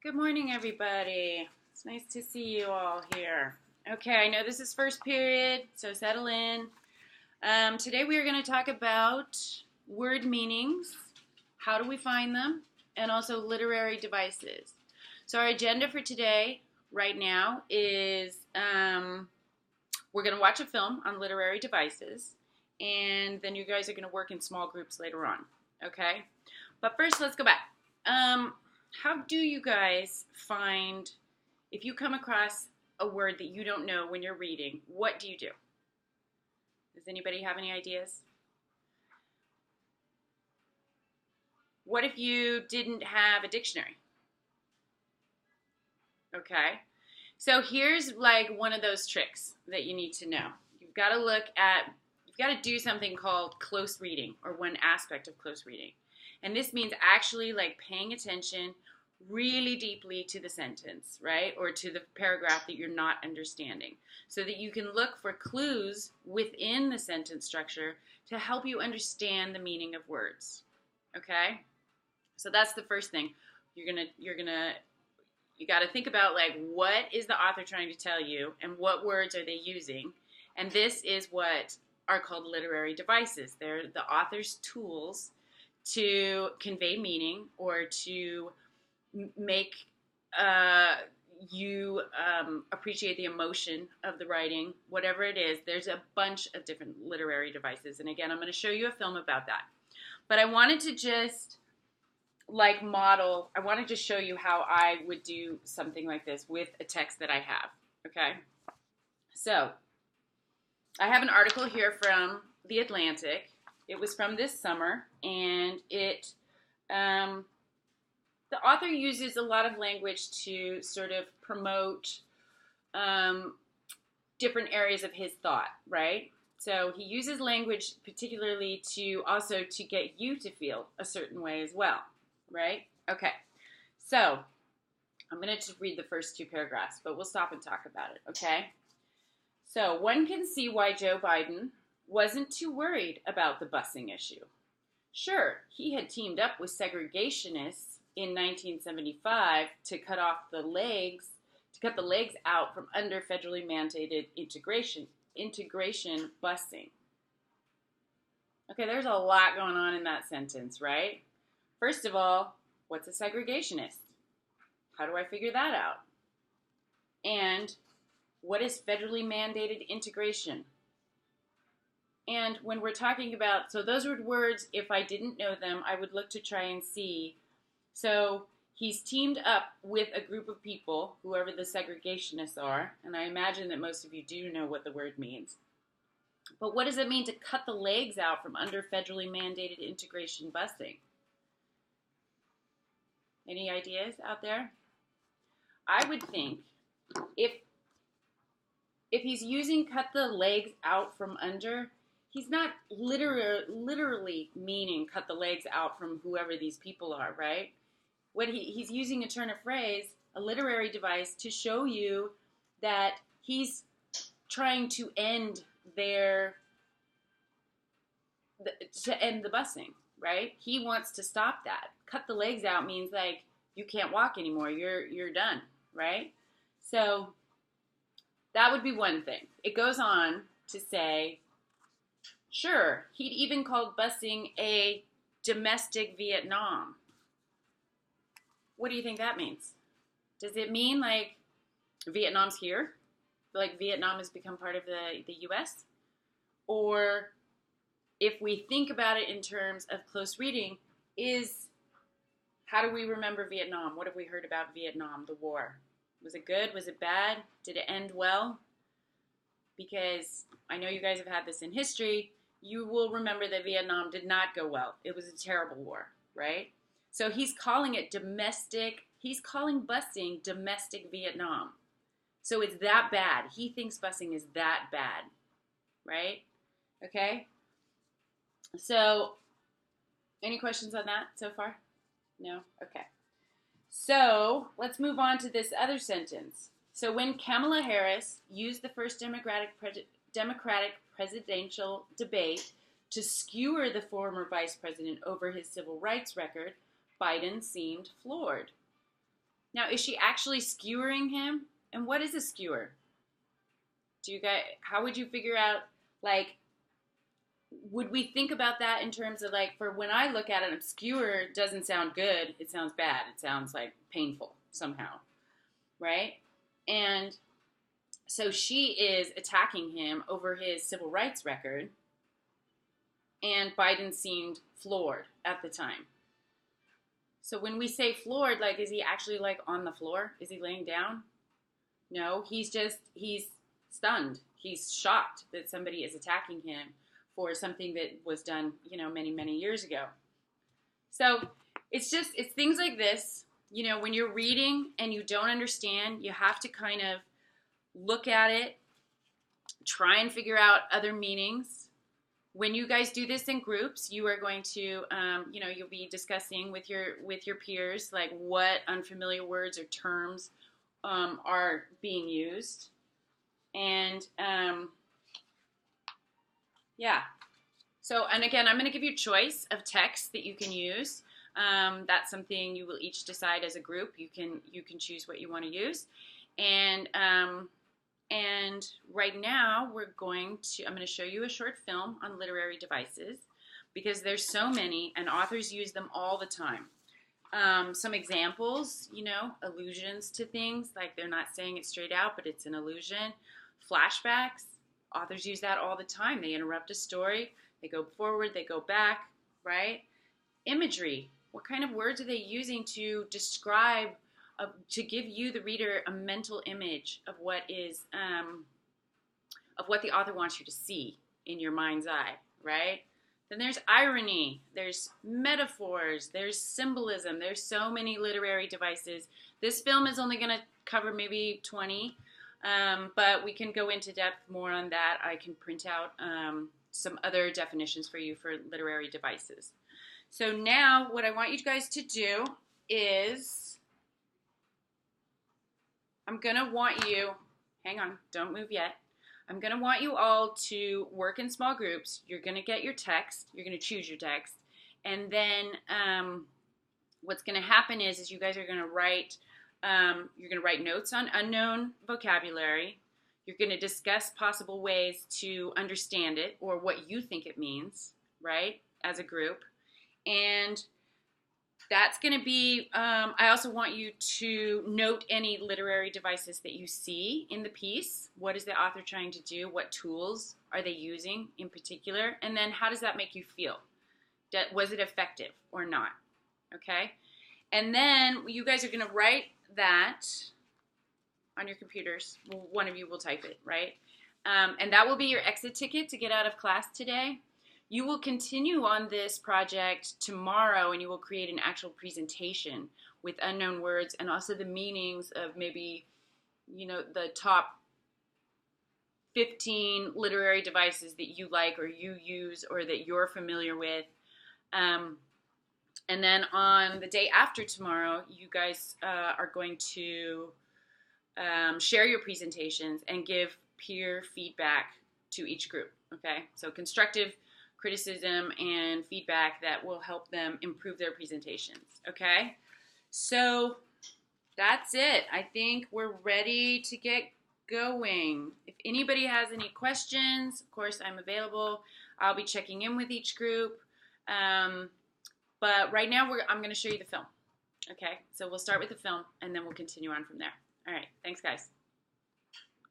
Good morning, everybody. It's nice to see you all here. Okay, I know this is first period, so settle in. Today we are going to talk about word meanings, how do we find them, and also literary devices. So our agenda for today, right now, is we're going to watch a film on literary devices, and then you guys are going to work in small groups later on, okay? But first, let's go back. How do you guys find, if you come across a word that you don't know when you're reading, what do you do? Does anybody have any ideas? What if you didn't have a dictionary? Okay. So here's like one of those tricks that you need to know. You've got to do something called close reading, or one aspect of close reading. And this means actually like paying attention really deeply to the sentence, right? Or to the paragraph that you're not understanding, so that you can look for clues within the sentence structure to help you understand the meaning of words. Okay? So that's the first thing. You got to think about like, what is the author trying to tell you and what words are they using? And this is what are called literary devices. They're the author's tools to convey meaning or to make you appreciate the emotion of the writing, whatever it is. There's a bunch of different literary devices. And again, I'm going to show you a film about that. But I wanted to just I wanted to show you how I would do something like this with a text that I have. Okay? So, I have an article here from The Atlantic. It was from this summer, and the author uses a lot of language to sort of promote different areas of his thought, right? So he uses language particularly to get you to feel a certain way as well, right? Okay, so I'm going to just read the first two paragraphs, but we'll stop and talk about it, okay? So one can see why Joe Biden wasn't too worried about the busing issue. Sure, he had teamed up with segregationists in 1975 to cut the legs out from under federally mandated integration busing. Okay, there's a lot going on in that sentence, right? First of all, what's a segregationist? How do I figure that out? And what is federally mandated integration? And when we're talking about, so those were words, if I didn't know them, I would look to try and see. So he's teamed up with a group of people, whoever the segregationists are, and I imagine that most of you do know what the word means. But what does it mean to cut the legs out from under federally mandated integration busing? Any ideas out there? I would think if he's using cut the legs out from under, he's not literally meaning cut the legs out from whoever these people are, right? He's using a turn of phrase, a literary device, to show you that he's trying to end the busing, right? He wants to stop that. Cut the legs out means like you can't walk anymore. You're done, right? So that would be one thing. It goes on to say, sure, he'd even called busing a domestic Vietnam. What do you think that means? Does it mean like Vietnam's here? Like Vietnam has become part of the U.S.? Or if we think about it in terms of close reading, how do we remember Vietnam? What have we heard about Vietnam, the war? Was it good? Was it bad? Did it end well? Because I know you guys have had this in history. You will remember that Vietnam did not go well. It was a terrible war, right? So he's calling it domestic. He's calling busing domestic Vietnam. So it's that bad. He thinks busing is that bad, right? Okay? So, any questions on that so far? No? Okay. So, let's move on to this other sentence. So, when Kamala Harris used the first Democratic presidential debate to skewer the former vice president over his civil rights record, Biden seemed floored. Now, is she actually skewering him? And what is a skewer? Do you guys, how would you figure out, like, would we think about that in terms of, like, for when I look at it, a skewer doesn't sound good. It sounds bad. It sounds like painful somehow, right? And so she is attacking him over his civil rights record, and Biden seemed floored at the time. So when we say floored, like, is he actually, like, on the floor? Is he laying down? No, he's stunned. He's shocked that somebody is attacking him for something that was done, many, many years ago. So it's things like this. When you're reading and you don't understand, you have to kind of look at it, try and figure out other meanings. When you guys do this in groups, you are going to, you'll be discussing with your peers, like, what unfamiliar words or terms are being used. And, yeah. So, and again, I'm going to give you a choice of text that you can use. That's something you will each decide as a group. You can choose what you want to use. And right now I'm going to show you a short film on literary devices, because there's so many and authors use them all the time. Some examples, allusions to things, like they're not saying it straight out, but it's an allusion. Flashbacks, authors use that all the time. They interrupt a story, they go forward, they go back, right? Imagery, what kind of words are they using to describe, to give you, the reader, a mental image of what is, of what the author wants you to see in your mind's eye, right? Then there's irony, there's metaphors, there's symbolism. There's so many literary devices. This film is only going to cover maybe 20, but we can go into depth more on that. I can print out some other definitions for you for literary devices. So now what I want you guys to do is, I'm going to want you, hang on, don't move yet. I'm going to want you all to work in small groups. You're going to get your text. You're going to choose your text. And then what's going to happen is you guys are going to write, you're going to write notes on unknown vocabulary. You're going to discuss possible ways to understand it, or what you think it means, right, as a group. And that's going to be, I also want you to note any literary devices that you see in the piece. What is the author trying to do? What tools are they using in particular? And then how does that make you feel? Was it effective or not? Okay? And then you guys are going to write that on your computers. One of you will type it, right? And that will be your exit ticket to get out of class today. You will continue on this project tomorrow, and you will create an actual presentation with unknown words and also the meanings of maybe, the top 15 literary devices that you like or you use or that you're familiar with. And then on the day after tomorrow, you guys are going to share your presentations and give peer feedback to each group, okay? So constructive criticism and feedback that will help them improve their presentations, okay? So that's it. I think we're ready to get going. If anybody has any questions, of course, I'm available. I'll be checking in with each group. But right now, I'm going to show you the film, okay? So we'll start with the film, and then we'll continue on from there. All right. Thanks, guys.